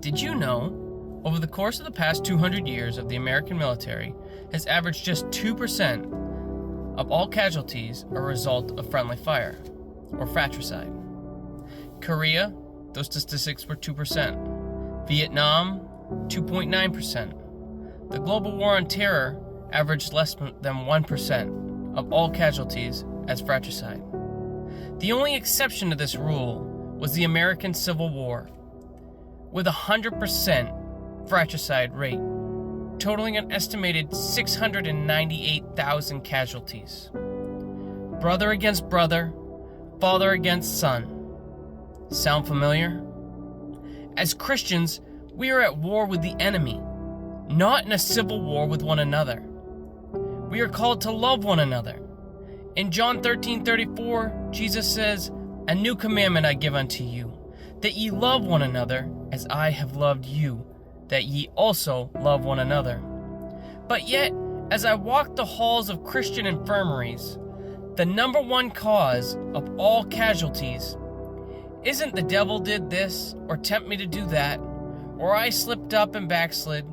Did you know, over the course of the past 200 years of the American military has averaged just 2% of all casualties are a result of friendly fire, or fratricide. Korea, those statistics were 2%. Vietnam, 2.9%. The global war on terror averaged less than 1% of all casualties as fratricide. The only exception to this rule was the American Civil War, with a 100% fratricide rate, totaling an estimated 698,000 casualties. Brother against brother, father against son. Sound familiar? As Christians, we are at war with the enemy, not in a civil war with one another. We are called to love one another. In John 13:34, Jesus says, "A new commandment I give unto you, that ye love one another as I have loved you, that ye also love one another." But yet, as I walk the halls of Christian infirmaries, the number one cause of all casualties isn't the devil did this, or tempt me to do that, or I slipped up and backslid,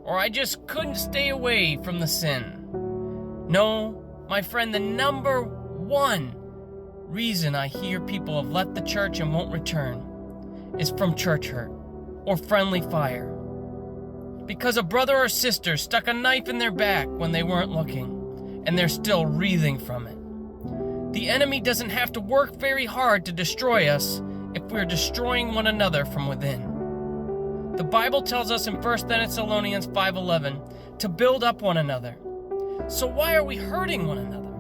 or I just couldn't stay away from the sin. No, my friend, the number one reason I hear people have left the church and won't return is from church hurt or friendly fire. Because a brother or sister stuck a knife in their back when they weren't looking, and they're still wreathing from it. The enemy doesn't have to work very hard to destroy us if we're destroying one another from within. The Bible tells us in 1 Thessalonians 5:11 to build up one another. So why are we hurting one another?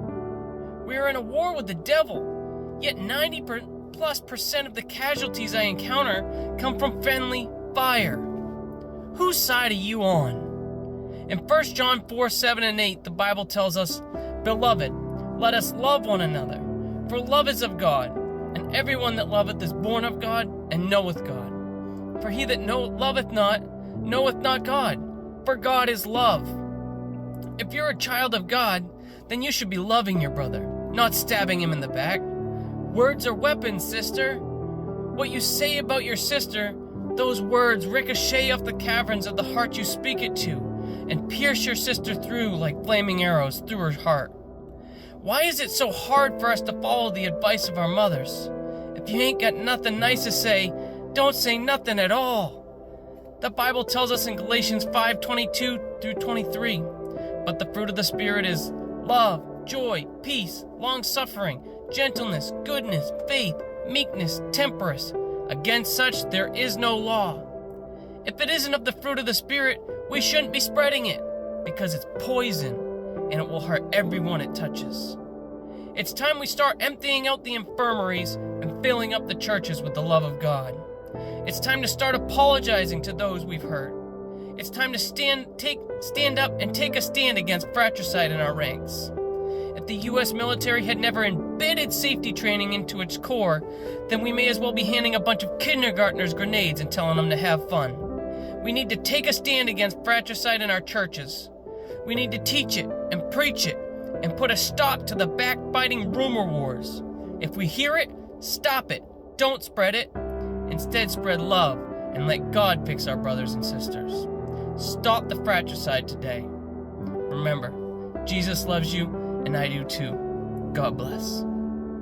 We are in a war with the devil, yet 90+% of the casualties I encounter come from friendly fire. Whose side are you on? In 1 John 4:7-8, the Bible tells us, "Beloved, let us love one another, for love is of God, and everyone that loveth is born of God and knoweth God. For he that loveth not, knoweth not God, for God is love." If you're a child of God, then you should be loving your brother, not stabbing him in the back. Words are weapons, sister. What you say about your sister, those words ricochet off the caverns of the heart you speak it to, and pierce your sister through like flaming arrows through her heart. Why is it so hard for us to follow the advice of our mothers? If you ain't got nothing nice to say, don't say nothing at all. The Bible tells us in Galatians 5:22-23, "But the fruit of the Spirit is love, joy, peace, long-suffering, gentleness, goodness, faith, meekness, temperance. Against such there is no law." If it isn't of the fruit of the Spirit, we shouldn't be spreading it, because it's poison, and it will hurt everyone it touches. It's time we start emptying out the infirmaries and filling up the churches with the love of God. It's time to start apologizing to those we've hurt. It's time to stand up and take a stand against fratricide in our ranks. If the U.S. military had never embedded safety training into its core, then we may as well be handing a bunch of kindergartners grenades and telling them to have fun. We need to take a stand against fratricide in our churches. We need to teach it and preach it and put a stop to the backbiting rumor wars. If we hear it, stop it. Don't spread it. Instead, spread love and let God fix our brothers and sisters. Stop the fratricide today. Remember, Jesus loves you, and I do too. God bless.